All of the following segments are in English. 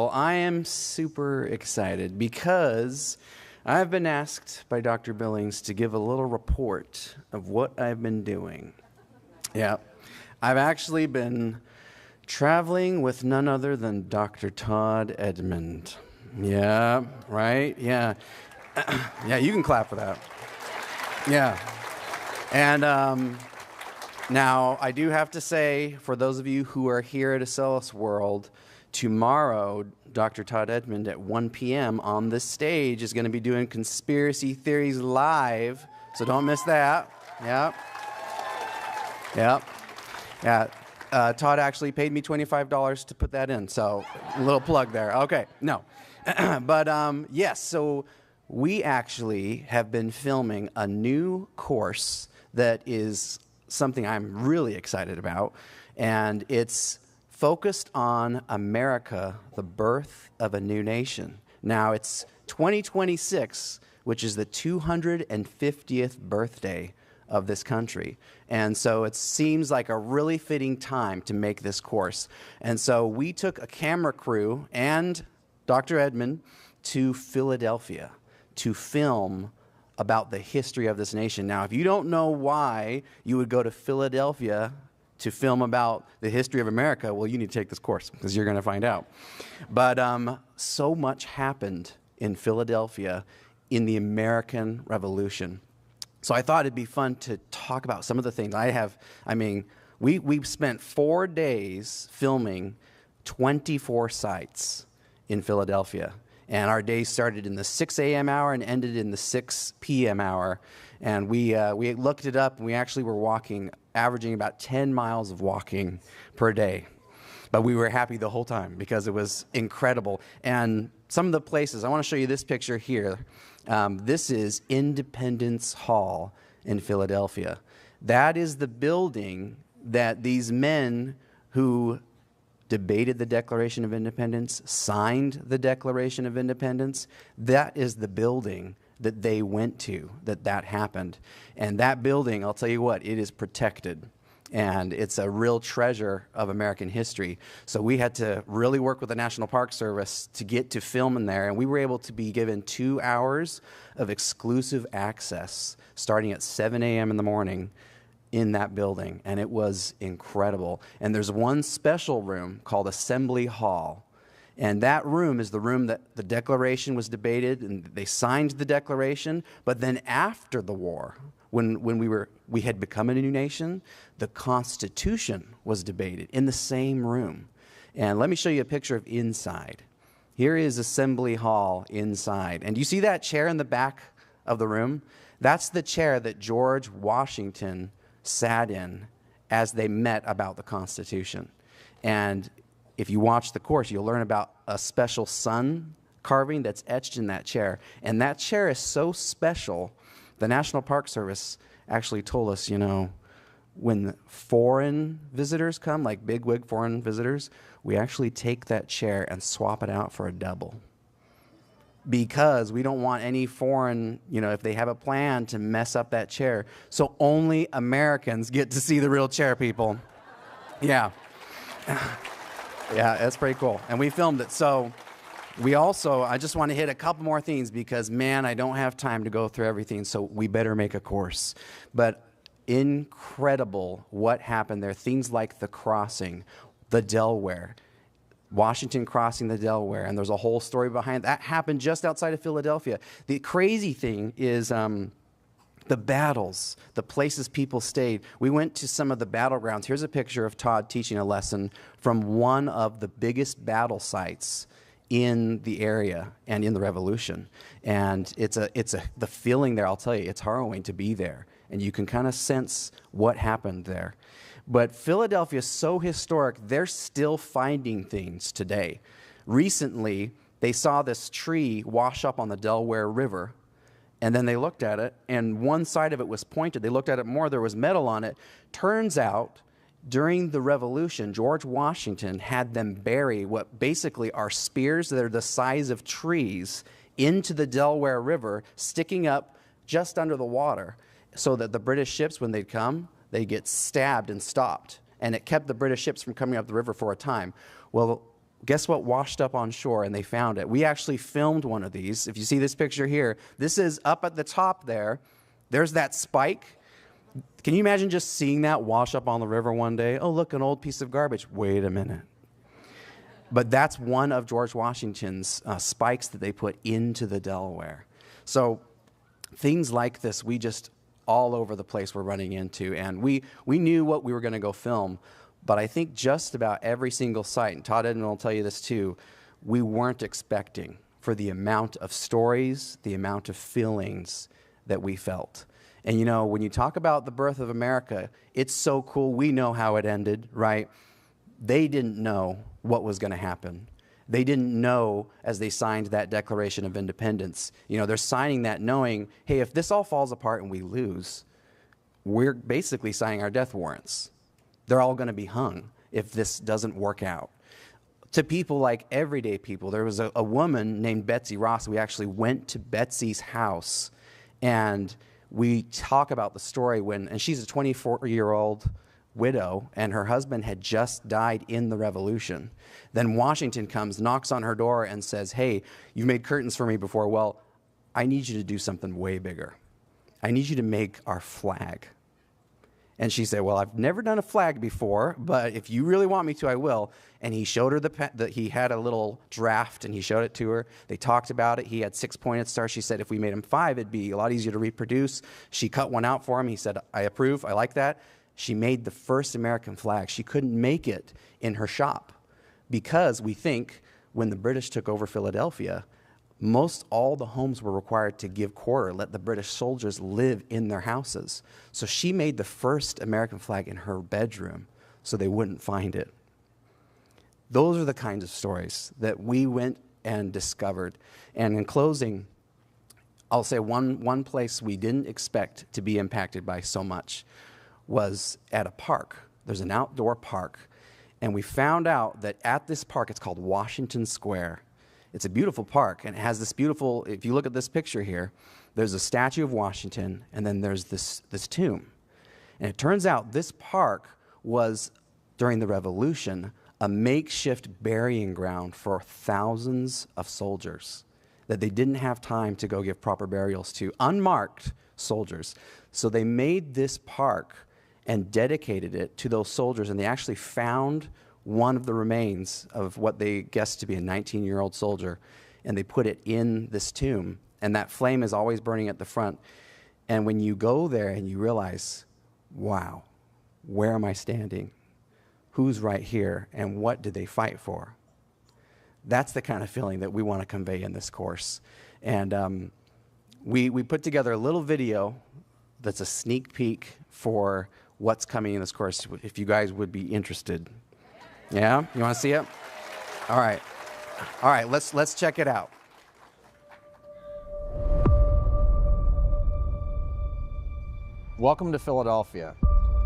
Well, I am super excited because I've been asked by Dr. Billings to give a little report of what I've been doing. Yeah, I've actually been traveling with none other than Dr. Todd Edmond. Yeah, right? Yeah. Yeah, you can clap for that. Yeah. And now, I do have to say, for those of you who are here at Acellus World, tomorrow, Dr. Todd Edmond at 1 p.m. on this stage is going to be doing Conspiracy Theories Live, so don't miss that. Yep. Yep. Yeah. Todd actually paid me $25 to put that in, so a little plug there. Okay, no. But yes, so we actually have been filming a new course that is something I'm really excited about, and it's focused on America, the birth of a new nation. Now, it's 2026, which is the 250th birthday of this country. And so it seems like a really fitting time to make this course. And so we took a camera crew and Dr. Edmond to Philadelphia to film about the history of this nation. Now, if you don't know why you would go to Philadelphia to film about the history of America, well, you need to take this course because you're going to find out. But so much happened in Philadelphia in the American Revolution. So I thought it'd be fun to talk about some of the things we've spent 4 days filming 24 sites in Philadelphia. And our day started in the 6 a.m. hour and ended in the 6 p.m. hour. And we looked it up, and we actually were averaging about 10 miles of walking per day. But we were happy the whole time because it was incredible. And some of the places, I want to show you this picture here. This is Independence Hall in Philadelphia. That is the building that these men who debated the Declaration of Independence, signed the Declaration of Independence, that is the building that they went to, that happened. And that building, I'll tell you what, it is protected. And it's a real treasure of American history. So we had to really work with the National Park Service to get to film in there. And we were able to be given 2 hours of exclusive access starting at 7 a.m. in the morning in that building. And it was incredible. And there's one special room called Assembly Hall. And that room is the room that the Declaration was debated, and they signed the Declaration. But then after the war, when we had become a new nation, the Constitution was debated in the same room. And let me show you a picture of inside. Here is Assembly Hall inside. And you see that chair in the back of the room? That's the chair that George Washington sat in as they met about the Constitution. And if you watch the course, you'll learn about a special sun carving that's etched in that chair. And that chair is so special, the National Park Service actually told us, when foreign visitors come, like bigwig foreign visitors, we actually take that chair and swap it out for a double. Because we don't want any foreign, if they have a plan to mess up that chair. So only Americans get to see the real chair, people. Yeah. Yeah, that's pretty cool. And we filmed it. So I just want to hit a couple more things because, man, I don't have time to go through everything, so we better make a course. But incredible what happened there. Things like the crossing, the Delaware, Washington crossing the Delaware, and there's a whole story behind that. Happened just outside of Philadelphia. The crazy thing is the battles, the places people stayed. We went to some of the battlegrounds. Here's a picture of Todd teaching a lesson from one of the biggest battle sites in the area and in the Revolution. And the feeling there, I'll tell you, it's harrowing to be there. And you can kind of sense what happened there. But Philadelphia is so historic, they're still finding things today. Recently, they saw this tree wash up on the Delaware River. And then they looked at it, and one side of it was pointed. They looked at it more, there was metal on it. Turns out, during the Revolution, George Washington had them bury what basically are spears that are the size of trees into the Delaware River, sticking up just under the water, so that the British ships, when they'd come, they'd get stabbed and stopped. And it kept the British ships from coming up the river for a time. Well, guess what washed up on shore, and they found it. We actually filmed one of these. If you see this picture here, this is up at the top there. There's that spike. Can you imagine just seeing that wash up on the river one day? Oh, look, an old piece of garbage. Wait a minute. But that's one of George Washington's spikes that they put into the Delaware. So things like this, we just all over the place we're running into. And we knew what we were going to go film. But I think just about every single site, and Todd Edmond will tell you this too, we weren't expecting for the amount of stories, the amount of feelings that we felt. And you know, when you talk about the birth of America, it's so cool. We know how it ended, right? They didn't know what was going to happen. They didn't know as they signed that Declaration of Independence. You know, they're signing that knowing, hey, if this all falls apart and we lose, we're basically signing our death warrants. They're all going to be hung if this doesn't work out. To people like everyday people, there was a woman named Betsy Ross. We actually went to Betsy's house, and we talk about the story and she's a 24-year-old widow, and her husband had just died in the Revolution. Then Washington comes, knocks on her door, and says, hey, you've made curtains for me before. Well, I need you to do something way bigger. I need you to make our flag. And she said, well, I've never done a flag before, but if you really want me to, I will. And he showed her that he had a little draft, and he showed it to her. They talked about it. He had 6 pointed stars. She said if we made him 5, it'd be a lot easier to reproduce. She cut one out for him. He said, I approve. I like that. She made the first American flag. She couldn't make it in her shop because we think when the British took over Philadelphia, most all the homes were required to give quarter, let the British soldiers live in their houses. So she made the first American flag in her bedroom so they wouldn't find it. Those are the kinds of stories that we went and discovered. And in closing, I'll say one place we didn't expect to be impacted by so much was at a park. There's an outdoor park. And we found out that at this park, it's called Washington Square. It's a beautiful park, and it has this beautiful, if you look at this picture here, there's a statue of Washington, and then there's this tomb. And it turns out this park was, during the Revolution, a makeshift burying ground for thousands of soldiers that they didn't have time to go give proper burials to, unmarked soldiers. So they made this park and dedicated it to those soldiers, and they actually found one of the remains of what they guessed to be a 19-year-old soldier, and they put it in this tomb, and that flame is always burning at the front. And when you go there and you realize, wow, where am I standing? Who's right here, and what did they fight for? That's the kind of feeling that we want to convey in this course. And we put together a little video that's a sneak peek for what's coming in this course, if you guys would be interested. Yeah? You want to see it? All right. All right, let's check it out. Welcome to Philadelphia,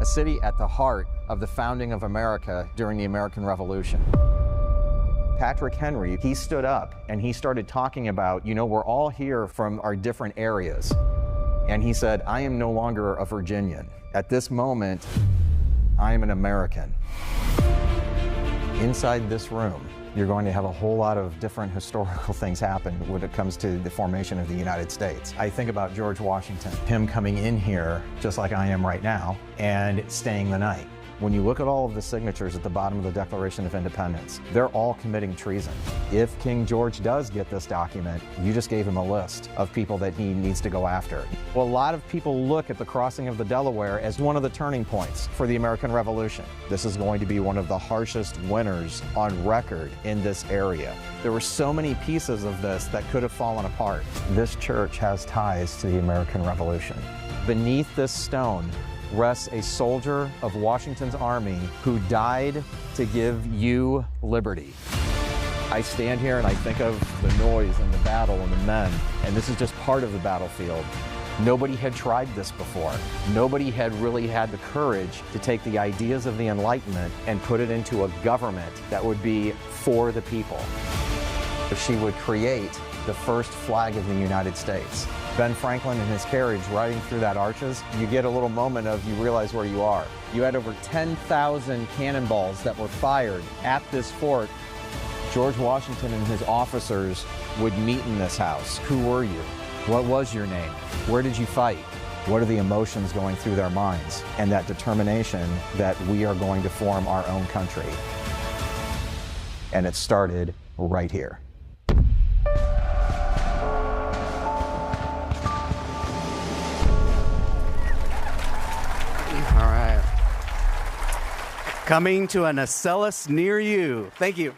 a city at the heart of the founding of America during the American Revolution. Patrick Henry, he stood up and he started talking about, you know, we're all here from our different areas. And he said, I am no longer a Virginian. At this moment, I am an American. Inside this room, you're going to have a whole lot of different historical things happen when it comes to the formation of the United States. I think about George Washington, him coming in here, just like I am right now, and staying the night. When you look at all of the signatures at the bottom of the Declaration of Independence, they're all committing treason. If King George does get this document, you just gave him a list of people that he needs to go after. Well, a lot of people look at the crossing of the Delaware as one of the turning points for the American Revolution. This is going to be one of the harshest winters on record in this area. There were so many pieces of this that could have fallen apart. This church has ties to the American Revolution. Beneath this stone rests a soldier of Washington's army who died to give you liberty. I stand here and I think of the noise and the battle and the men, and this is just part of the battlefield. Nobody had tried this before. Nobody had really had the courage to take the ideas of the Enlightenment and put it into a government that would be for the people. She would create the first flag of the United States. Ben Franklin in his carriage riding through that arches, you get a little moment of you realize where you are. You had over 10,000 cannonballs that were fired at this fort George Washington and his officers would meet in this house. Who were you? What was your name? Where did you fight? What are the emotions going through their minds? And that determination that we are going to form our own country. And it started right here. All right. Coming to an Acellus near you. Thank you.